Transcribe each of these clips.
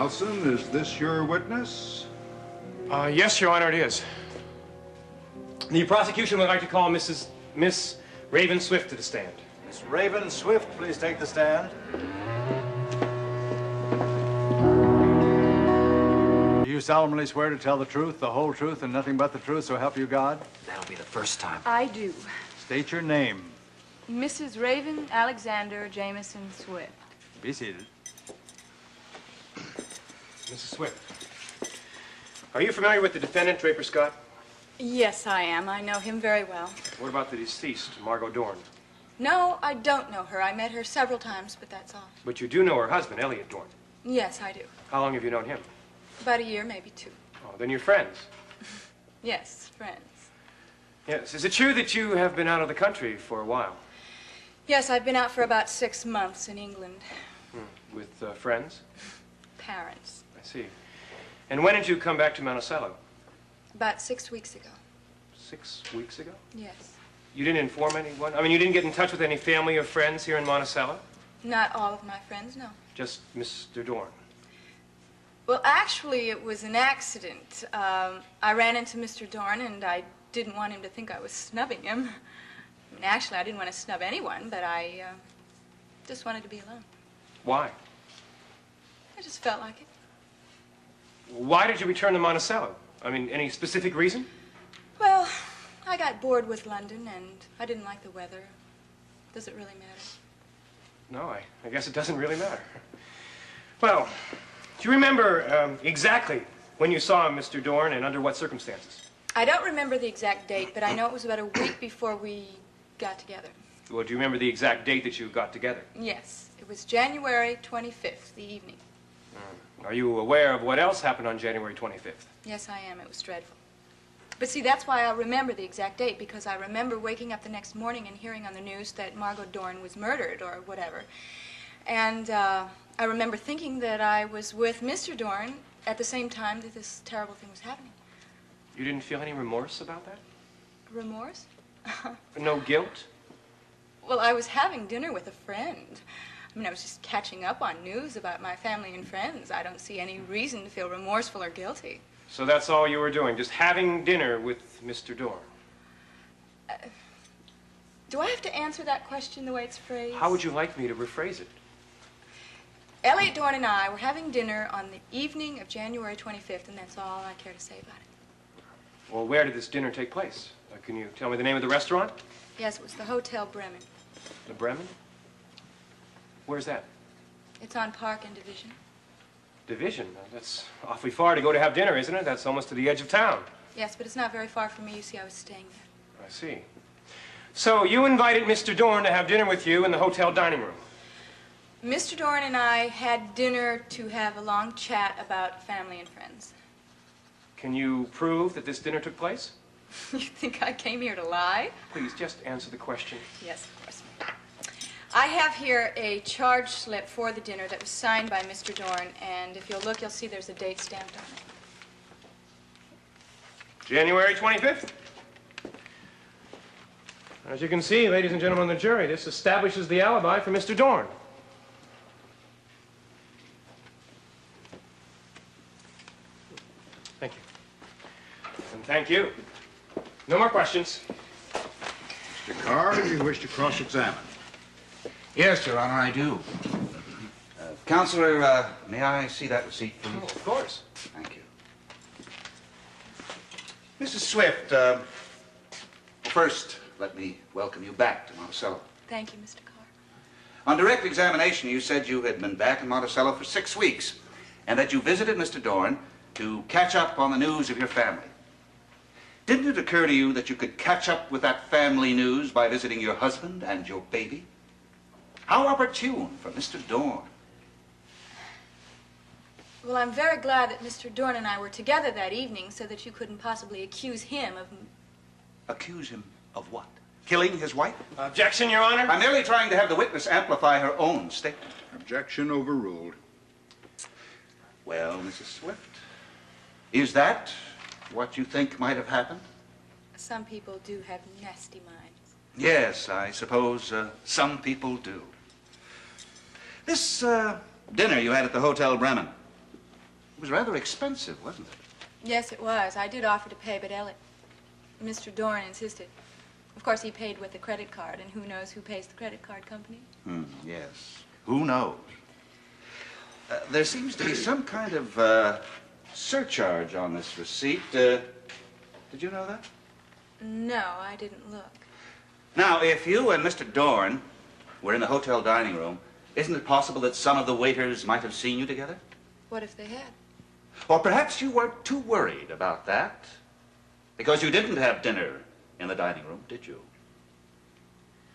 Nelson, is this your witness? Yes, Your Honor, it is. The prosecution would like to call Miss Raven Swift to the stand. Miss Raven Swift, please take the stand. Do you solemnly swear to tell the truth, the whole truth, and nothing but the truth, so help you God? That'll be the first time. I do. State your name. Mrs. Raven Alexander Jameson Swift. Be seated. Mrs. Swift, are you familiar with the defendant, Draper Scott? Yes, I am. I know him very well. What about the deceased, Margot Dorn? No, I don't know her. I met her several times, but that's all. But you do know her husband, Elliot Dorn. Yes, I do. How long have you known him? About a year, maybe 2. Oh, then you're friends. Yes, friends. Yes. Is it true that you have been out of the country for a while? Yes, I've been out for about 6 months in England. With friends? Parents. I see. And when did you come back to Monticello? About 6 weeks ago. 6 weeks ago? Yes. You didn't inform anyone? I mean, you didn't get in touch with any family or friends here in Monticello? Not all of my friends, no. Just Mr. Dorn? Well, actually, it was an accident. I ran into Mr. Dorn, and I didn't want him to think I was snubbing him. I mean, actually, I didn't want to snub anyone, but I just wanted to be alone. Why? I just felt like it. Why did you return to Monticello? I mean, any specific reason? Well, I got bored with London, and I didn't like the weather. Does it really matter? No, I guess it doesn't really matter. Well, do you remember exactly when you saw Mr. Dorn and under what circumstances? I don't remember the exact date, but I know it was about a week before we got together. Well, do you remember the exact date that you got together? Yes, it was January 25th, the evening. Are you aware of what else happened on January 25th? Yes, I am. It was dreadful. But see, that's why I remember the exact date, because I remember waking up the next morning and hearing on the news that Margot Dorn was murdered or whatever. And I remember thinking that I was with Mr. Dorn at the same time that this terrible thing was happening. You didn't feel any remorse about that? Remorse? No guilt? Well, I was having dinner with a friend. I mean, I was just catching up on news about my family and friends. I don't see any reason to feel remorseful or guilty. So that's all you were doing, just having dinner with Mr. Dorn? Do I have to answer that question the way it's phrased? How would you like me to rephrase it? Elliot Dorn and I were having dinner on the evening of January 25th, and that's all I care to say about it. Well, where did this dinner take place? Can you tell me the name of the restaurant? Yes, it was the Hotel Bremen. The Bremen? Where's that? It's on Park and Division. Division? That's awfully far to go to have dinner, isn't it? That's almost to the edge of town. Yes, but it's not very far from me. You see, I was staying there. I see. So you invited Mr. Dorn to have dinner with you in the hotel dining room? Mr. Dorn and I had dinner to have a long chat about family and friends. Can you prove that this dinner took place? You think I came here to lie? Please, just answer the question. Yes, of course. I have here a charge slip for the dinner that was signed by Mr. Dorn, and if you'll look, you'll see there's a date stamped on it. January 25th. As you can see, ladies and gentlemen of the jury, this establishes the alibi for Mr. Dorn. Thank you. And thank you. No more questions. Mr. Carr, do you wish to cross-examine? Yes, Your Honor, I do. Counselor, may I see that receipt, please? Oh, of course. Thank you. Mrs. Swift, first, let me welcome you back to Monticello. Thank you, Mr. Carr. On direct examination, you said you had been back in Monticello for 6 weeks, and that you visited Mr. Dorn to catch up on the news of your family. Didn't it occur to you that you could catch up with that family news by visiting your husband and your baby? How opportune for Mr. Dorn. Well, I'm very glad that Mr. Dorn and I were together that evening so that you couldn't possibly accuse him of... Accuse him of what? Killing his wife? Objection, Your Honor. I'm merely trying to have the witness amplify her own statement. Objection overruled. Well, Mrs. Swift, is that what you think might have happened? Some people do have nasty minds. Yes, I suppose some people do. This dinner you had at the Hotel Bremen, was rather expensive, wasn't it? Yes, it was. I did offer to pay, but Mr. Dorn insisted. Of course, he paid with a credit card, and who knows who pays the credit card company? Yes. Who knows? There seems to be some kind of surcharge on this receipt. Did you know that? No, I didn't look. Now, if you and Mr. Dorn were in the hotel dining room, isn't it possible that some of the waiters might have seen you together? What if they had? Or perhaps you weren't too worried about that, because you didn't have dinner in the dining room, did you?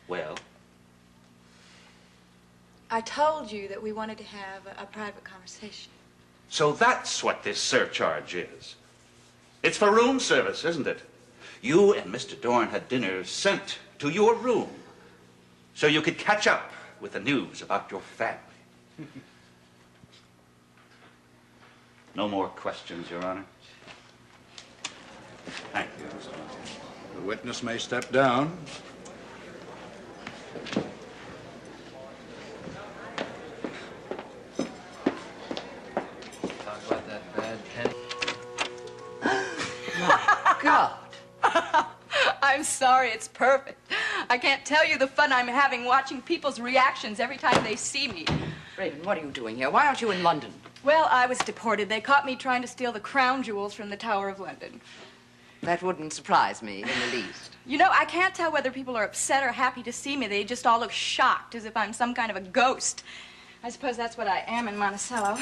Well? I told you that we wanted to have a private conversation. So that's what this surcharge is. It's for room service, isn't it? You and Mr. Dorn had dinner sent to your room so you could catch up with the news about your family. No more questions, Your Honor. Thank you, Mr. Martin. The witness may step down. Talk about that bad pen. My God. I'm sorry, it's perfect. I can't tell you the fun I'm having watching people's reactions every time they see me. Raven, what are you doing here? Why aren't you in London? Well, I was deported. They caught me trying to steal the crown jewels from the Tower of London. That wouldn't surprise me in the least. You know, I can't tell whether people are upset or happy to see me. They just all look shocked, as if I'm some kind of a ghost. I suppose that's what I am in Monticello.